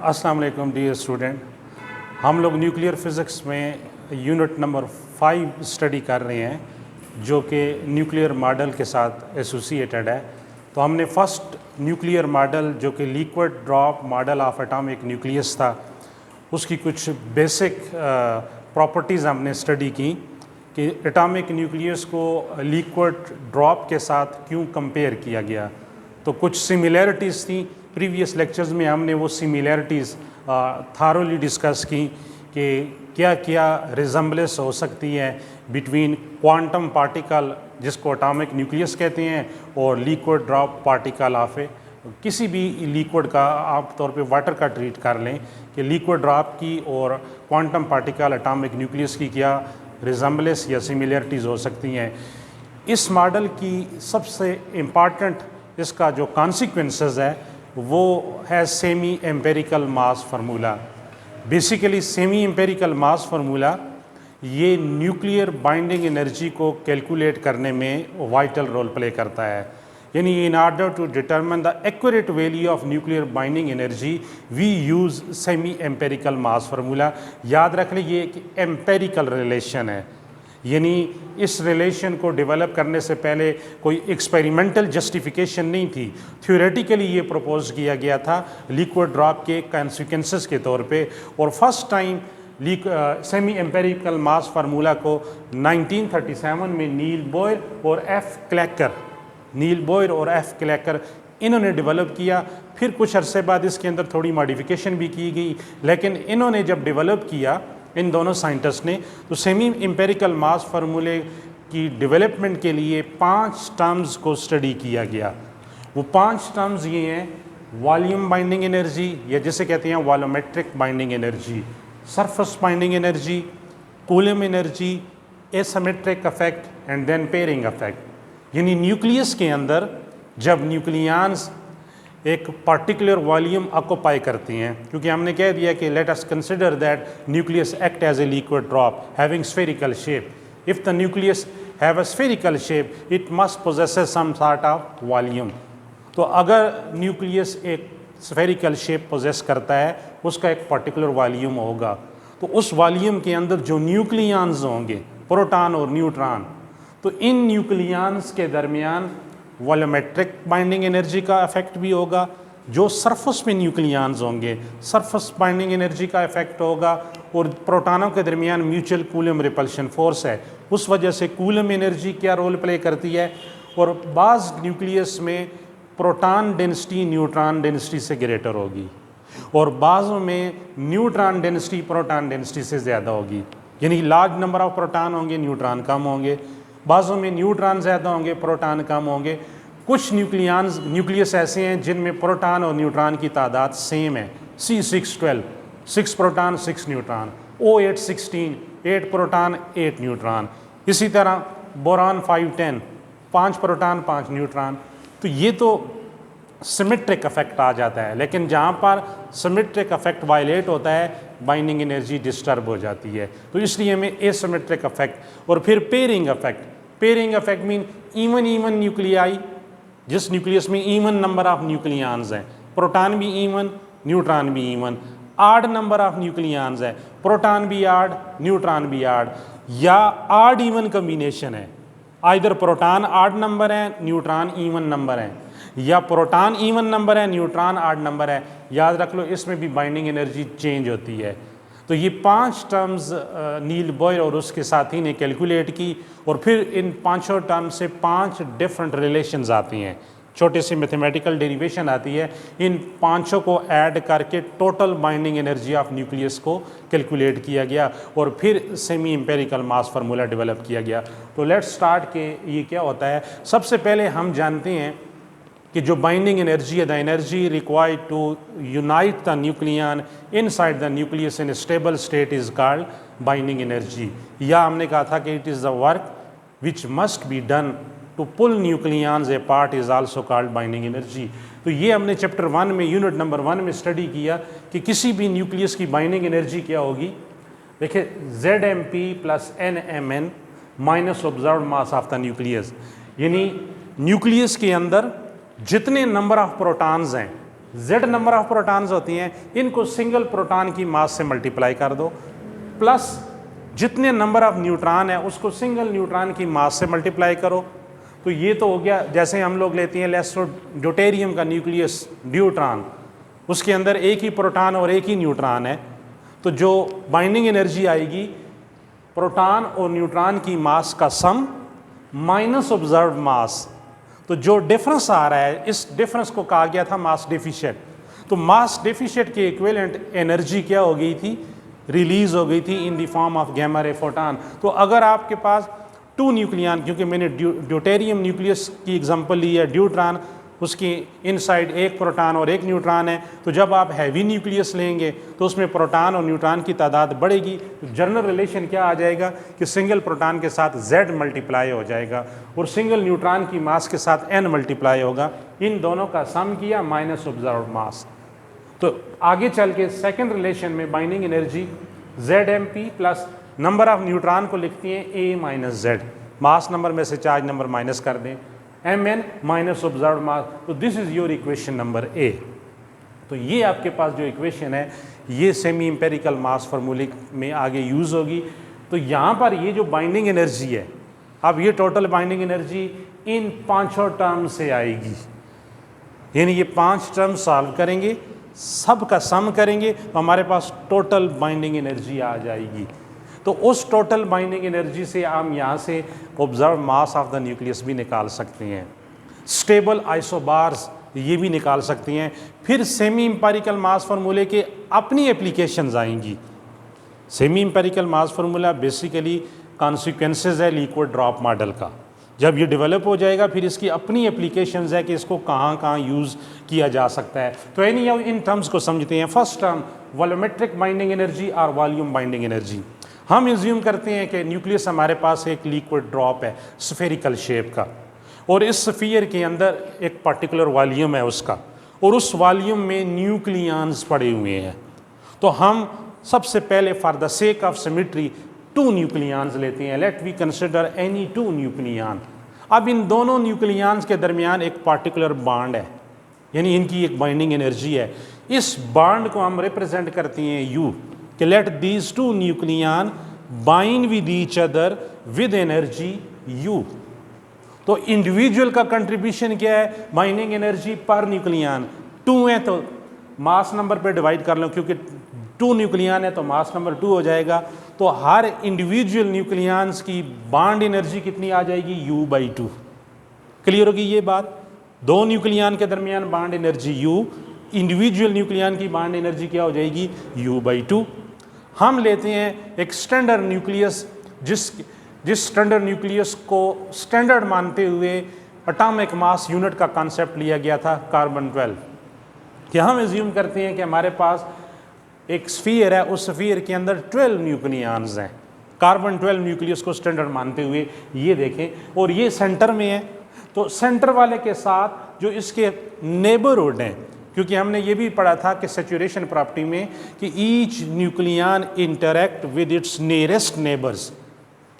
अस्सलाम वालेकुम dear student, हम लोग न्यूक्लियर फ़िज़िक्स में यूनिट नंबर 5 स्टडी कर रहे हैं जो कि न्यूक्लियर मॉडल के साथ एसोसिएटेड है। तो हमने फर्स्ट न्यूक्लियर मॉडल जो कि liquid drop model of atomic nucleus था, उसकी कुछ बेसिक प्रॉपर्टीज़ हमने स्टडी की कि एटॉमिक न्यूक्लियस को लिक्विड ड्रॉप के साथ क्यों कंपेयर किया गया। तो कुछ सिमिलैरिटीज़ थी, प्रीवियस लेक्चर्स में हमने वो सिमिलैरिटीज़ थारोली डिस्कस की कि क्या क्या रिजम्बलेंस हो सकती है बिटवीन क्वांटम पार्टिकल जिसको एटॉमिक न्यूक्लियस कहते हैं और लिक्विड ड्रॉप पार्टिकल ऑफ ए किसी भी लिक्विड का, आप तौर पे वाटर का ट्रीट कर लें कि लिक्विड ड्रॉप की और क्वांटम पार्टिकल एटॉमिक न्यूक्लियस की क्या रिजम्बलेंस या सिमिलैरिटीज़ हो सकती हैं। इस मॉडल की सबसे इम्पॉर्टेंट इसका जो कॉन्सिक्वेंसेस है वो है semi empirical mass formula. Basically semi empirical mass formula ये न्यूक्लियर बाइंडिंग एनर्जी को कैलकुलेट करने में वाइटल रोल प्ले करता है। यानी in order to determine the accurate value of nuclear binding energy we use semi empirical mass formula. याद रख लें ये एक एम्पेरिकल रिलेशन है, यानी इस रिलेशन को डेवलप करने से पहले कोई एक्सपेरिमेंटल जस्टिफिकेशन नहीं थी। थ्योरेटिकली ये प्रपोज किया गया था लिक्विड ड्रॉप के कॉन्सिक्वेंसेस के तौर पे, और first time semi empirical mass formula को 1937 में नील बोयर और एफ क्लैकर इन्होंने डेवलप किया। फिर कुछ अरसे बाद इसके अंदर थोड़ी मॉडिफिकेशन भी की गई, लेकिन इन्होंने जब डेवलप किया इन दोनों साइंटिस्ट ने, तो सेमी एम्पेरिकल मास फार्मूले की डेवलपमेंट के लिए 5 टर्म्स को स्टडी किया गया। वो 5 टर्म्स ये हैं: वॉल्यूम बाइंडिंग एनर्जी या जिसे कहते हैं volumetric binding energy, surface binding energy, coulomb energy, asymmetric effect and then pairing effect. यानी न्यूक्लियस के अंदर जब न्यूक्लियंस एक पर्टिकुलर वॉल्यूम ऑक्यूपाई करती हैं, क्योंकि हमने कह दिया कि let us consider that nucleus act as a liquid drop having spherical shape. If the nucleus have a spherical shape it must possesses some sort of volume. तो अगर न्यूक्लियस एक स्फेरिकल शेप पोजेस करता है उसका एक particular volume होगा, तो उस वॉल्यूम के अंदर जो न्यूक्लियंस होंगे, प्रोटॉन और न्यूट्रॉन, तो इन न्यूक्लियंस के दरमियान वॉल्यूमेट्रिक बाइंडिंग एनर्जी का इफेक्ट भी होगा। जो सरफेस में न्यूक्लियंस होंगे सरफेस बाइंडिंग एनर्जी का इफेक्ट होगा, और प्रोटॉनों के दरमियान म्यूचुअल कूलम रिपल्शन फोर्स है, उस वजह से कूलम एनर्जी क्या रोल प्ले करती है। और बाज़ न्यूक्लियस में प्रोटॉन डेंसिटी न्यूट्रॉन डेंसिटी से ग्रेटर होगी, और बाज़ों में न्यूट्रॉन डेंसिटी प्रोटॉन डेंसिटी से ज़्यादा होगी। यानी लार्ज नंबर ऑफ प्रोटॉन होंगे, न्यूट्रॉन कम होंगे। बाज़ों में न्यूट्रॉन ज़्यादा होंगे, प्रोटॉन कम होंगे। कुछ न्यूक्लियस ऐसे हैं जिनमें प्रोटॉन और न्यूट्रॉन की तादाद सेम है, C612 6 proton 6 neutron, O816 8 proton 8 neutron. इसी तरह बोरान 510 5 प्रोटॉन 5 न्यूट्रॉन। तो ये तो सिमेट्रिक इफेक्ट आ जाता है, लेकिन जहाँ पर सिमेट्रिक इफेक्ट वायलेट होता है बाइंडिंग एनर्जी डिस्टर्ब हो जाती है। तो इसलिए हमें एसिमेट्रिक इफेक्ट और फिर pairing effect mean even nuclei, जिस न्यूक्लियस में इवन नंबर ऑफ न्यूक्लियंस हैं, प्रोटॉन भी इवन न्यूट्रॉन भी even. Odd number of nucleons है, प्रोटॉन भी आड न्यूट्रॉन भी आड, या आड इवन कम्बिनेशन है, आइदर प्रोटॉन आड नंबर है न्यूट्रॉन इवन नंबर है, या प्रोटॉन इवन नंबर है न्यूट्रॉन आड नंबर है। याद रख लो इसमें भी बाइंडिंग एनर्जी चेंज होती है। तो ये 5 टर्म्स नील बॉयर और उसके साथी ने कैलकुलेट की, और फिर इन 5 टर्म से 5 डिफरेंट रिलेशंस आती हैं, छोटे से मैथमेटिकल डेरिवेशन आती है। इन 5 को ऐड करके total binding energy of nucleus को कैलकुलेट किया गया, और फिर semi empirical mass formula develop किया गया। तो लेट्स स्टार्ट के ये क्या होता है। सबसे पहले हम जानते हैं कि जो बाइंडिंग एनर्जी है, the energy required to unite the nucleon inside the nucleus in stable state is called binding energy. या हमने कहा था कि it is the work which must be done to pull nucleons apart is also called binding energy. तो ये हमने chapter 1 में unit number 1 में स्टडी किया कि किसी भी न्यूक्लियस की बाइंडिंग एनर्जी क्या होगी। देखिए ZMP + NMN minus observed mass of the nucleus, यानी न्यूक्लियस के अंदर जितने नंबर ऑफ प्रोटॉन्स हैं Z नंबर ऑफ प्रोटॉन्स होती हैं, इनको सिंगल प्रोटॉन की मास से मल्टीप्लाई कर दो, प्लस जितने नंबर ऑफ न्यूट्रॉन है उसको सिंगल न्यूट्रॉन की मास से मल्टीप्लाई करो। तो ये तो हो गया, जैसे हम लोग लेते हैं ड्यूटेरियम का न्यूक्लियस ड्यूट्रॉन, उसके अंदर एक ही प्रोटॉन और एक ही न्यूट्रॉन है, तो जो बाइंडिंग एनर्जी आएगी प्रोटॉन और न्यूट्रॉन की मास का सम माइनस ऑब्जर्व्ड मास। तो जो डिफरेंस आ रहा है, इस डिफरेंस को कहा गया था मास डेफिशिएंट। तो मास डेफिशिएंट के इक्विवेलेंट एनर्जी क्या हो गई थी, रिलीज हो गई थी in the form of gamma ray photon. तो अगर आपके पास 2 न्यूक्लियन, क्योंकि मैंने ड्यूटेरियम न्यूक्लियस की एग्जांपल ली है, ड्यूट्रॉन, उसकी इनसाइड एक प्रोटॉन और एक न्यूट्रॉन है, तो जब आप हैवी न्यूक्लियस लेंगे तो उसमें प्रोटॉन और न्यूट्रॉन की तादाद बढ़ेगी। तो जनरल रिलेशन क्या आ जाएगा कि सिंगल प्रोटॉन के साथ Z मल्टीप्लाई हो जाएगा और सिंगल न्यूट्रॉन की मास के साथ N मल्टीप्लाई होगा। इन दोनों का सम किया माइनस ऑब्जर्व्ड मास। तो आगे चल के सेकेंड रिलेशन में binding energy ZMP plus number of neutron को लिखती हैं A minus Z, mass number में से चार्ज नंबर माइनस कर दें, Mn माइनस ऑब्जर्व्ड मास। तो this is your equation number A। तो ये आपके पास जो इक्वेशन है ये सेमी इंपेरिकल मास फार्मूले में आगे यूज़ होगी। तो यहाँ पर ये जो बाइंडिंग एनर्जी है, अब ये total binding energy in 5 term से आएगी, यानी ये 5 टर्म सॉल्व करेंगे, सब का सम करेंगे तो हमारे पास टोटल बाइंडिंग एनर्जी आ जाएगी। तो उस टोटल बाइंडिंग एनर्जी से हम यहाँ से observe mass of the nucleus भी निकाल सकते हैं, स्टेबल आइसोबार्स ये भी निकाल सकते हैं। फिर सेमी इंपेरिकल मास फार्मूले के अपनी एप्लीकेशंस आएंगी। सेमी इंपेरिकल मास फार्मूला बेसिकली कॉन्सिक्वेंसेस है लिक्विड ड्रॉप मॉडल का। जब ये डेवलप हो जाएगा फिर इसकी अपनी एप्लीकेशंस है कि इसको कहाँ कहाँ यूज़ किया जा सकता है। तो यानी अब इन टर्म्स को समझते हैं। First term volumetric binding energy और वॉल्यूम बाइंडिंग एनर्जी। हम एज्यूम करते हैं कि न्यूक्लियस हमारे पास एक लिक्विड ड्रॉप है स्फेरिकल शेप का, और इस स्फीयर के अंदर एक पर्टिकुलर वॉल्यूम है उसका, और उस वॉल्यूम में न्यूक्लियंस पड़े हुए हैं। तो हम सबसे पहले for the sake of symmetry 2 nucleons लेते हैं। Let we consider any 2 nucleon. अब इन दोनों न्यूक्लियंस के दरमियान एक पर्टिकुलर बॉन्ड है, यानी इनकी एक बाइंडिंग एनर्जी है। इस बॉन्ड को हम रिप्रेजेंट करते हैं U, कि let these 2 nucleon bind with each other with energy U। तो इंडिविजुअल का कंट्रीब्यूशन क्या है, बाइंडिंग एनर्जी पर न्यूक्लियन 2 है तो मास नंबर पे डिवाइड कर लो, क्योंकि 2 न्यूक्लियन है तो मास नंबर 2 हो जाएगा। तो हर इंडिविजुअल न्यूक्लियंस की बॉन्ड एनर्जी कितनी आ जाएगी, U/2। क्लियर होगी ये बात। 2 न्यूक्लियन के दरमियान bond energy U, individual nucleon की बॉन्ड एनर्जी क्या हो जाएगी, U/2। हम लेते हैं एक स्टैंडर्ड न्यूक्लियस, जिस स्टैंडर्ड न्यूक्लियस को स्टैंडर्ड मानते हुए एटॉमिक मास यूनिट का कॉन्सेप्ट लिया गया था कार्बन 12। कि हम एज्यूम करते हैं कि हमारे पास एक स्फीयर है, उस स्फीयर के अंदर 12 न्यूक्लियंस हैं, कार्बन 12 न्यूक्लियस को स्टैंडर्ड मानते हुए। ये देखें, और ये सेंटर में है, तो सेंटर वाले के साथ जो इसके नेबरहुड हैं, क्योंकि हमने ये भी पढ़ा था कि सैचुरेशन प्रॉपर्टी में कि each nucleon interact with its nearest neighbours,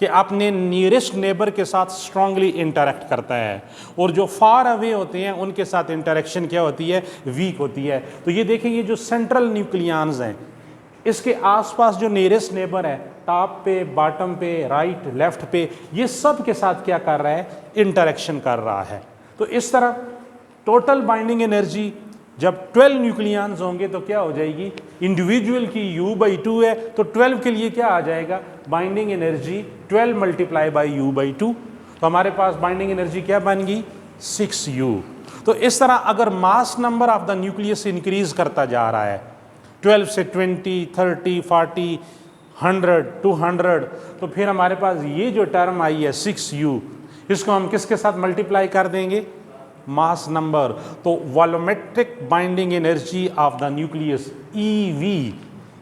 कि अपने नियरेस्ट नेबर के साथ स्ट्रांगली इंटरैक्ट करता है, और जो फार अवे होते हैं उनके साथ इंटरेक्शन क्या होती है, वीक होती है। तो ये देखें, ये जो सेंट्रल न्यूक्लियंस हैं, इसके आसपास जो नियरेस्ट नेबर है, टॉप पे, बॉटम पे, राइट, लेफ्ट पे, ये सब के साथ क्या कर रहा है, इंटरेक्शन कर रहा है। तो इस तरह टोटल बाइंडिंग एनर्जी जब 12 न्यूक्लियंस होंगे तो क्या हो जाएगी, इंडिविजुअल की U/2 है तो 12 के लिए क्या आ जाएगा, binding energy 12 multiply by U/2। तो हमारे पास बाइंडिंग एनर्जी क्या बन गई, 6U। तो इस तरह अगर mass number of the nucleus increase करता जा रहा है 12 से 20, 30, 40, 100, 200, तो फिर हमारे पास ये जो टर्म आई है 6U, इसको हम किसके साथ मल्टीप्लाई कर देंगे, मास नंबर। तो volumetric binding energy of the nucleus EV,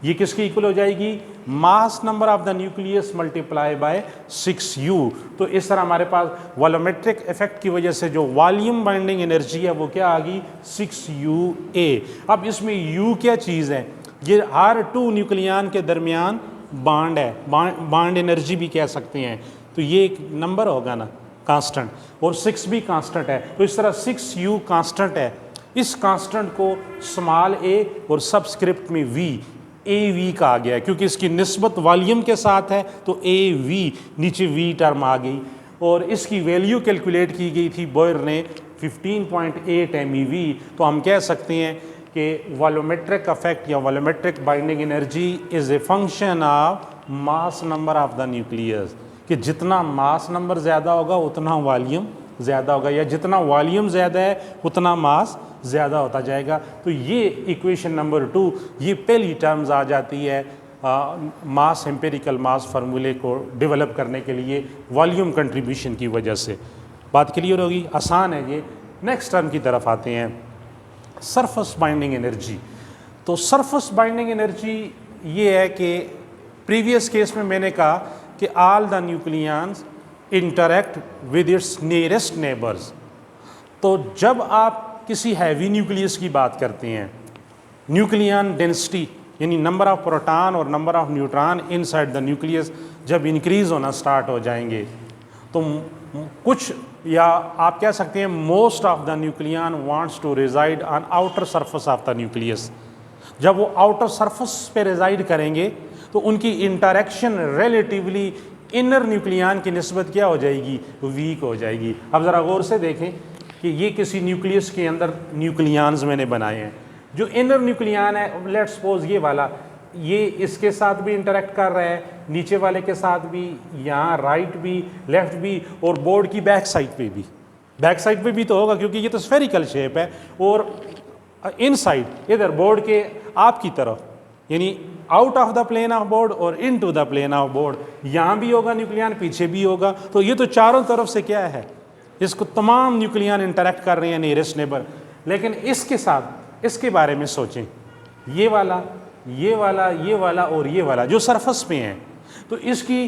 ये किसके इक्वल हो जाएगी, mass number of the nucleus multiply by 6U। तो इस तरह हमारे पास वॉल्यूमेट्रिक इफेक्ट की वजह से जो वॉल्यूम बाइंडिंग एनर्जी है वो क्या आ गई, 6UA। अब इसमें U क्या चीज़ है, ये हर 2 न्यूक्लियन के दरमियान बॉन्ड है, बॉन्ड एनर्जी भी कह सकते हैं। तो ये एक नंबर होगा ना कांस्टेंट, और 6 भी कांस्टेंट है। तो इस तरह 6U कांस्टेंट है, इस कांस्टेंट को स्मॉल ए और सबस्क्रिप्ट में वी ए वी कहा गया है, क्योंकि इसकी निस्बत वॉल्यूम के साथ है तो ए वी, नीचे वी टर्म आ गई। और इसकी वैल्यू कैलकुलेट की गई थी बोयर ने 15.8 MeV। तो हम कह सकते हैं कि वॉल्यूमेट्रिक इफेक्ट या volumetric binding energy is a function of mass number of the nucleus, कि जितना मास नंबर ज़्यादा होगा उतना वॉल्यूम ज़्यादा होगा, या जितना वॉल्यूम ज़्यादा है उतना मास ज़्यादा होता जाएगा। तो ये इक्वेशन नंबर 2, ये पहली टर्म्स आ जाती है मास एम्पिरिकल मास फार्मूले को डेवलप करने के लिए वॉल्यूम कंट्रीब्यूशन की वजह से। बात क्लियर होगी, आसान है ये। नेक्स्ट टर्म की तरफ आते हैं, सरफेस बाइंडिंग एनर्जी। तो सरफेस बाइंडिंग एनर्जी ये है कि प्रीवियस केस में मैंने कहा कि all the nucleons interact with its nearest neighbours. तो जब आप किसी हैवी न्यूक्लियस की बात करते हैं, न्यूक्लियन डेंसिटी यानी नंबर ऑफ प्रोटॉन और number of neutron inside the nucleus जब इंक्रीज होना स्टार्ट हो जाएंगे तो कुछ, या आप कह सकते हैं most of the nucleon wants to reside on outer surface of the nucleus. जब वो आउटर सरफेस पे रिजाइड करेंगे तो उनकी इंटरेक्शन रिलेटिवली इनर न्यूक्लियन की निस्बत क्या हो जाएगी, वीक हो जाएगी। अब ज़रा गौर से देखें कि ये किसी न्यूक्लियस के अंदर न्यूक्लियंस मैंने बनाए हैं। जो इनर न्यूक्लियन है, लेट्स सपोज ये वाला, ये इसके साथ भी इंटरेक्ट कर रहा है, नीचे वाले के साथ भी, यहाँ राइट भी, लेफ्ट भी, और बोर्ड की बैक साइड पे भी। बैक साइड पे भी तो होगा क्योंकि ये तो स्फेरिकल शेप है। और इनसाइड इधर बोर्ड के आपकी तरफ, यानी out of the plane of board और into the plane of board, यहाँ भी होगा न्यूक्लियन, पीछे भी होगा। तो ये तो चारों तरफ से क्या है, इसको तमाम न्यूक्लियन इंटरेक्ट कर रहे हैं नियरेस्ट नेबर। लेकिन इसके साथ इसके बारे में सोचें, ये वाला, ये वाला, ये वाला और ये वाला जो सरफेस पे हैं, तो इसकी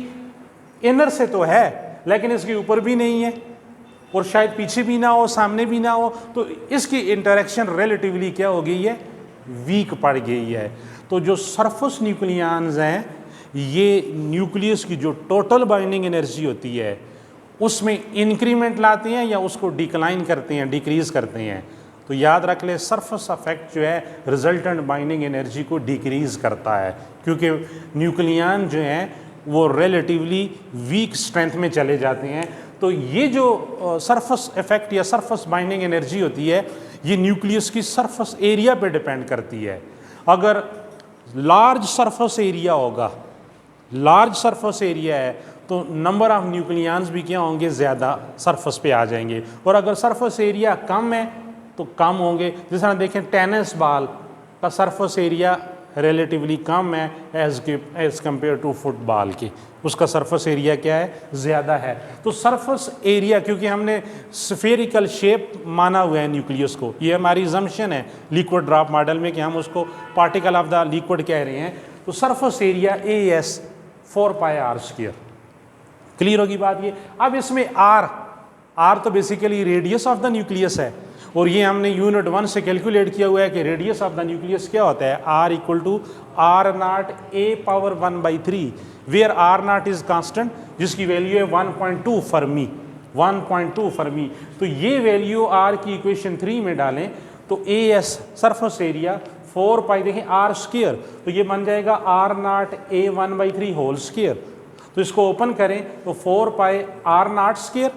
इनर से तो है लेकिन इसके ऊपर भी नहीं है और शायद पीछे भी ना हो, सामने भी ना हो। तो इसकी इंटरेक्शन रिलेटिवली क्या हो गई है, वीक पड़ गई है। तो जो सरफेस न्यूक्लियंस हैं, ये न्यूक्लियस की जो टोटल बाइंडिंग एनर्जी होती है उसमें इंक्रीमेंट लाते हैं या उसको डिक्लाइन करते हैं, डिक्रीज करते हैं। तो याद रख ले, सरफेस इफेक्ट जो है रिजल्टेंट बाइंडिंग एनर्जी को डिक्रीज करता है, क्योंकि न्यूक्लियन जो हैं वो रिलेटिवली वीक स्ट्रेंथ में चले जाते हैं। तो ये जो सरफेस इफेक्ट या सरफेस बाइंडिंग एनर्जी होती है, ये न्यूक्लियस की सरफेस एरिया पे डिपेंड करती है। अगर लार्ज सरफेस एरिया होगा, लार्ज सरफेस एरिया है, तो नंबर ऑफ न्यूक्लियंस भी क्या होंगे, ज़्यादा सरफेस पे आ जाएंगे। और अगर सरफेस एरिया कम है तो कम होंगे। जिस तरह देखें टेनिस बॉल का सरफेस एरिया रिलेटिवली कम है एज कंपेयर टू फुटबॉल के, उसका सरफेस एरिया क्या है, ज़्यादा है। तो सरफेस एरिया, क्योंकि हमने स्फेरिकल शेप माना हुआ है न्यूक्लियस को, ये हमारी जम्पशन है लिक्विड ड्रॉप मॉडल में कि हम उसको पार्टिकल ऑफ द लिक्विड कह रहे हैं। तो surface area AS 4πr²। Clear होगी बात ये। अब इसमें R तो basically radius of the nucleus है, और ये हमने यूनिट 1 से कैलकुलेट किया हुआ है कि रेडियस ऑफ द न्यूक्लियस क्या होता है, R = R0 a⁻1/3, where R0 is constant, जिसकी वैल्यू है 1.2 फर्मी, 1.2 फर्मी। तो ये वैल्यू R की इक्वेशन 3 में डालें तो AS सरफेस एरिया 4π, देखें R², तो ये बन जाएगा R0 a1/3 होल स्क्वायर। तो इसको ओपन करें तो 4π R0²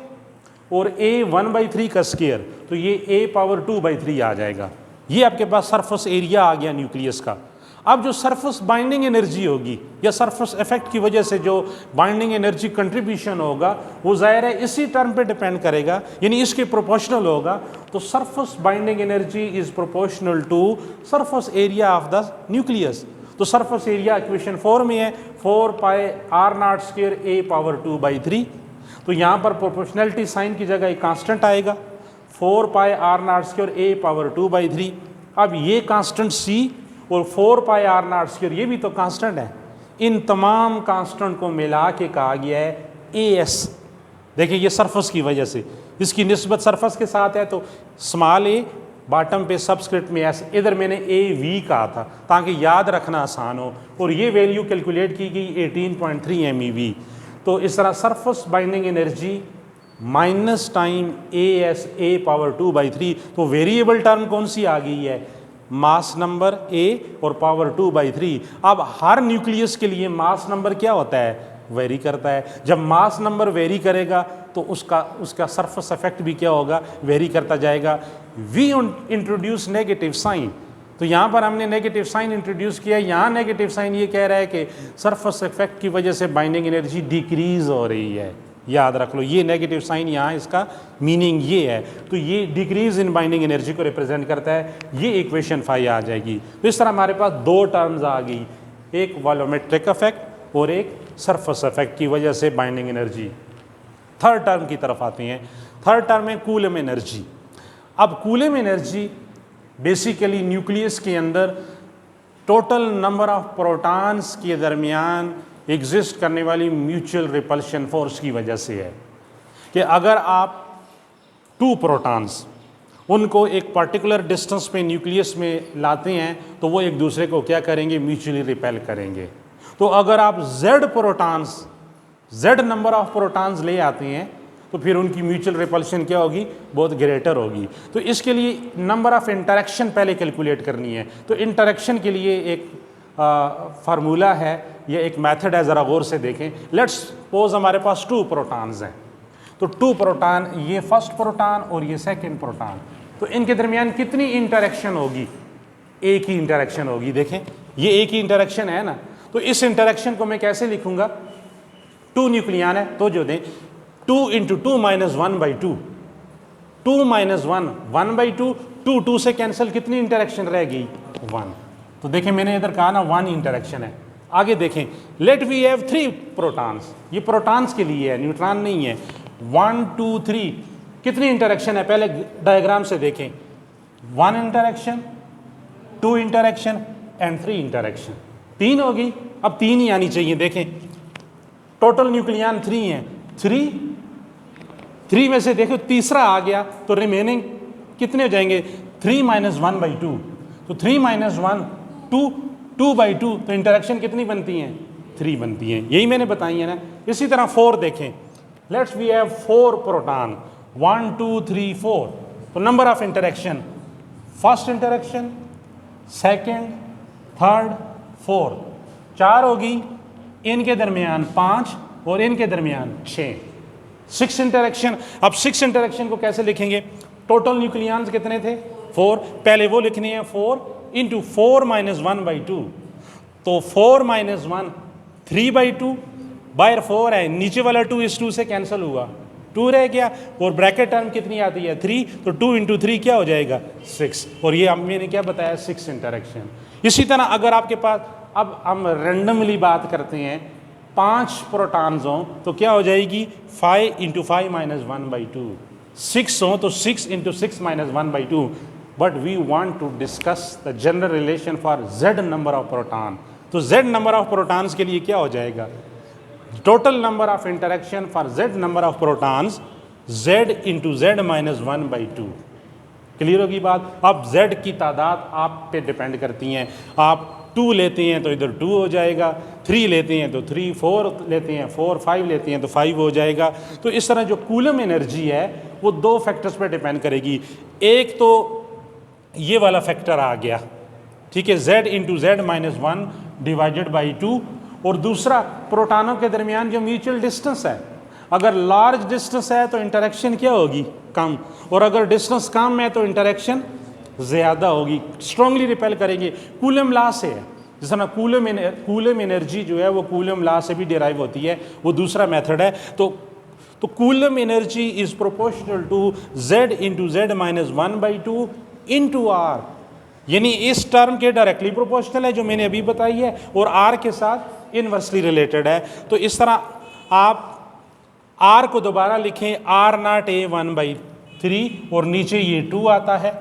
और a1/3 का स्क्वायर, तो ये a⁻2/3 आ जाएगा। ये आपके पास सरफेस एरिया आ गया न्यूक्लियस का। अब जो सरफेस बाइंडिंग एनर्जी होगी या सरफेस इफेक्ट की वजह से जो बाइंडिंग एनर्जी कंट्रीब्यूशन होगा, वो ज़ाहिर है इसी टर्म पे डिपेंड करेगा, यानी इसके प्रोपोर्शनल होगा। तो surface binding energy is proportional to surface area of the nucleus. तो सरफेस एरिया इक्वेशन 4 में है 4π R0² a⁻2/3। तो यहाँ पर प्रोपोर्शनलिटी साइन की जगह एक कांस्टेंट आएगा 4π R0² a⁻2/3। अब ये कांस्टेंट C और 4π R0², ये भी तो कांस्टेंट है। इन तमाम कांस्टेंट को मिला के कहा गया है AS। देखिए ये सरफेस की वजह से, इसकी निस्बत सरफेस के साथ है, तो स्मॉल a बॉटम पे सबस्क्रिप्ट में S, इधर मैंने AV कहा था ताकि याद रखना आसान हो। और ये वैल्यू कैलकुलेट की गई 18.3 MeV। तो इस तरह surface binding energy minus time A power 2/3। तो वेरिएबल टर्म कौन सी आ गई है, मास नंबर ए और पावर 2/3। अब हर न्यूक्लियस के लिए मास नंबर क्या होता है, वेरी करता है। जब मास नंबर वेरी करेगा तो उसका सरफेस इफेक्ट भी क्या होगा, वेरी करता जाएगा। वी इंट्रोड्यूस नेगेटिव साइन, तो यहाँ पर हमने नेगेटिव साइन इंट्रोड्यूस किया। यहाँ नेगेटिव साइन ये कह रहा है कि सरफेस इफेक्ट की वजह से बाइंडिंग एनर्जी डिक्रीज हो रही है। याद रख लो, ये नेगेटिव साइन यहाँ इसका मीनिंग ये है। तो ये डिक्रीज इन बाइंडिंग एनर्जी को रिप्रेजेंट करता है। ये इक्वेशन 5 आ जाएगी। तो इस तरह हमारे पास दो टर्म्स आ गई, एक वॉल्यूमेट्रिक इफेक्ट और एक सरफेस इफेक्ट की वजह से बाइंडिंग एनर्जी। थर्ड टर्म की तरफ आते हैं। थर्ड टर्म है कूलम एनर्जी। अब कूलम एनर्जी बेसिकली न्यूक्लियस के अंदर टोटल नंबर ऑफ प्रोटॉन्स के दरमियान एग्जिस्ट करने वाली म्यूचुअल रिपल्शन फोर्स की वजह से है कि अगर आप टू प्रोटॉन्स उनको एक पर्टिकुलर डिस्टेंस पे न्यूक्लियस में लाते हैं तो वो एक दूसरे को क्या करेंगे, म्यूचुअली रिपेल करेंगे। तो अगर आप z नंबर ऑफ प्रोटॉन्स ले आते हैं तो फिर उनकी म्यूचुअल रिपल्शन क्या होगी, बहुत ग्रेटर होगी। तो इसके लिए नंबर ऑफ इंटरेक्शन पहले कैलकुलेट करनी है। तो इंटरेक्शन के लिए एक फार्मूला है या एक मेथड है, ज़रा गौर से देखें। लेट्स सपोज हमारे पास टू प्रोटॉन्स हैं, तो टू प्रोटॉन, ये फर्स्ट प्रोटॉन और ये सेकंड प्रोटॉन, तो इनके दरमियान कितनी इंटरेक्शन होगी, एक ही इंटरेक्शन होगी। देखें ये एक ही इंटरेक्शन है ना, तो इस इंटरेक्शन को मैं कैसे लिखूंगा, टू न्यूक्लियन है तो जो दें 2 × 2 - 1/2, 2 - 1 1/2, 2 2 से कैंसिल, कितनी इंटरेक्शन रह गई, 1। तो देखें मैंने इधर कहा ना 1 इंटरेक्शन है। आगे देखें, लेट वी हैव 3 प्रोटॉन्स, ये प्रोटॉन्स के लिए है, न्यूट्रॉन नहीं है। 1 2 3, कितनी इंटरेक्शन है, पहले डायग्राम से देखें। 1 इंटरेक्शन, 2 इंटरेक्शन एंड 3 इंटरेक्शन, 3 होगी। अब 3 ही आनी चाहिए। देखें टोटल न्यूक्लियन 3 हैं, 3 में से देखो तीसरा आ गया तो रिमेनिंग कितने हो जाएंगे, 3 - 1/2। तो 3 - 1 2, 2/2, तो इंटरेक्शन कितनी बनती हैं, 3 बनती हैं। यही मैंने बताई है ना। इसी तरह 4 देखें, लेट्स वी हैव 4 प्रोटॉन, 1 2 3 4, तो number of interaction, first interaction, second, third, fourth, 4 होगी। इनके दरमियान 5 और इनके दरमियान 6, 6 इंटरेक्शन। अब 6 इंटरेक्शन को कैसे लिखेंगे, टोटल न्यूक्लियंस कितने थे, 4, पहले वो लिखनी है 4 × 4 - 1/2, तो 4 - 1 3/2, बाहर 4 है, नीचे वाला 2 इस 2 से कैंसिल हुआ, 2 रह गया, और ब्रैकेट टर्म कितनी आती है, 3, तो 2 × 3 क्या हो जाएगा, 6। और ये मैंने क्या बताया, 6 इंटरेक्शन। इसी तरह अगर आपके पास, अब हम रेंडमली बात करते हैं, 5 प्रोटॉन्स हों तो क्या हो जाएगी, 5 × 5 - 1/2, 6 हों तो 6 × 6 - 1/2। But we want to discuss the general relation for z number of proton. तो z नंबर ऑफ प्रोटॉन्स के लिए क्या हो जाएगा, total number of interaction for z number of protons, z × z - 1/2। Clear होगी बात। अब z की तादाद आप पे डिपेंड करती हैं, आप 2 लेते हैं तो इधर 2 हो जाएगा, 3 लेते हैं तो 3, 4 लेते हैं 4, 5 लेते हैं तो 5 हो जाएगा। तो इस तरह जो कूलम एनर्जी है वो 2 फैक्टर्स पर डिपेंड करेगी। एक तो ये वाला फैक्टर आ गया, ठीक है, z × z - 1 / 2, और दूसरा प्रोटॉनों के दरमियान जो म्यूचुअल डिस्टेंस है, अगर लार्ज डिस्टेंस है तो इंटरेक्शन क्या होगी, कम, और अगर डिस्टेंस कम है तो इंटरेक्शन ज़्यादा होगी, स्ट्रांगली रिपेल करेंगे। कूलम लॉ से है, जिस तरह कूलम एनर्जी जो है वो कूलम लॉ से भी डिराइव होती है, वो दूसरा मेथड है। तो coulomb energy is proportional to z × z - 1/2 × r, यानी इस टर्म के डायरेक्टली प्रोपोर्शनल है जो मैंने अभी बताई है, और r के साथ इनवर्सली रिलेटेड है। तो इस तरह आप r को दोबारा लिखें, r0a 1/3, और नीचे ये 2 आता है,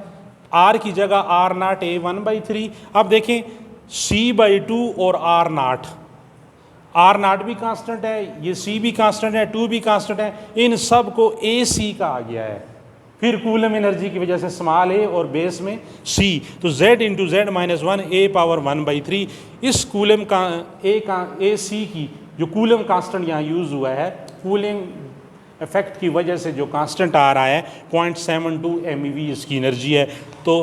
r की जगह r0a 1/3। अब देखें c/2 और r0 भी कांस्टेंट है, ये c भी कांस्टेंट है, 2 भी कांस्टेंट है, इन सब को ac का आ गया है। फिर कूलम एनर्जी की वजह से स्मॉल a और बेस में c, तो z × z - 1 a पावर 1/3। इस कूलम का ac की जो कूलम कांस्टेंट यहाँ यूज़ हुआ है, कूलिंग इफेक्ट की वजह से जो कांस्टेंट आ रहा है 0.72 MeV इसकी एनर्जी है। तो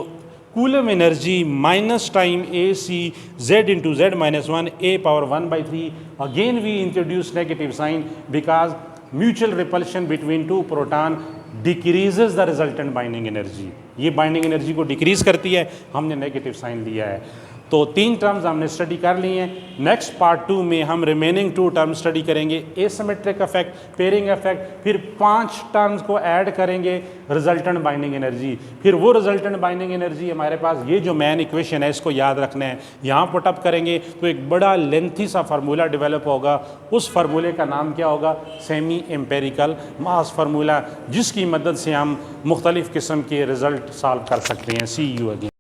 coulomb energy minus time A C Z into Z minus one A power 1/3। Again we introduce negative sign because mutual repulsion between two proton decreases the resultant binding energy. ये binding energy को decrease करती है, हमने negative sign लिया है। तो 3 terms हमने study कर ली हैं। नेक्स्ट पार्ट 2 में हम रिमेनिंग 2 टर्म्स स्टडी करेंगे, एसिमेट्रिक इफेक्ट, पेयरिंग इफेक्ट, फिर 5 टर्म्स को ऐड करेंगे रिजल्टेंट बाइंडिंग एनर्जी। फिर वो रिजल्टेंट बाइंडिंग एनर्जी हमारे पास ये जो मेन इक्वेशन है इसको याद रखना है, यहाँ पुटअप करेंगे तो एक बड़ा लेंथी सा फार्मूला डेवलप होगा। उस फार्मूले का नाम क्या होगा? सेमी एम्पेरिकल मास फार्मूला, जिसकी मदद से हम मुख्तलिफ़ किस्म के रिज़ल्ट सॉल्व कर सकते हैं। सी यू अगेन।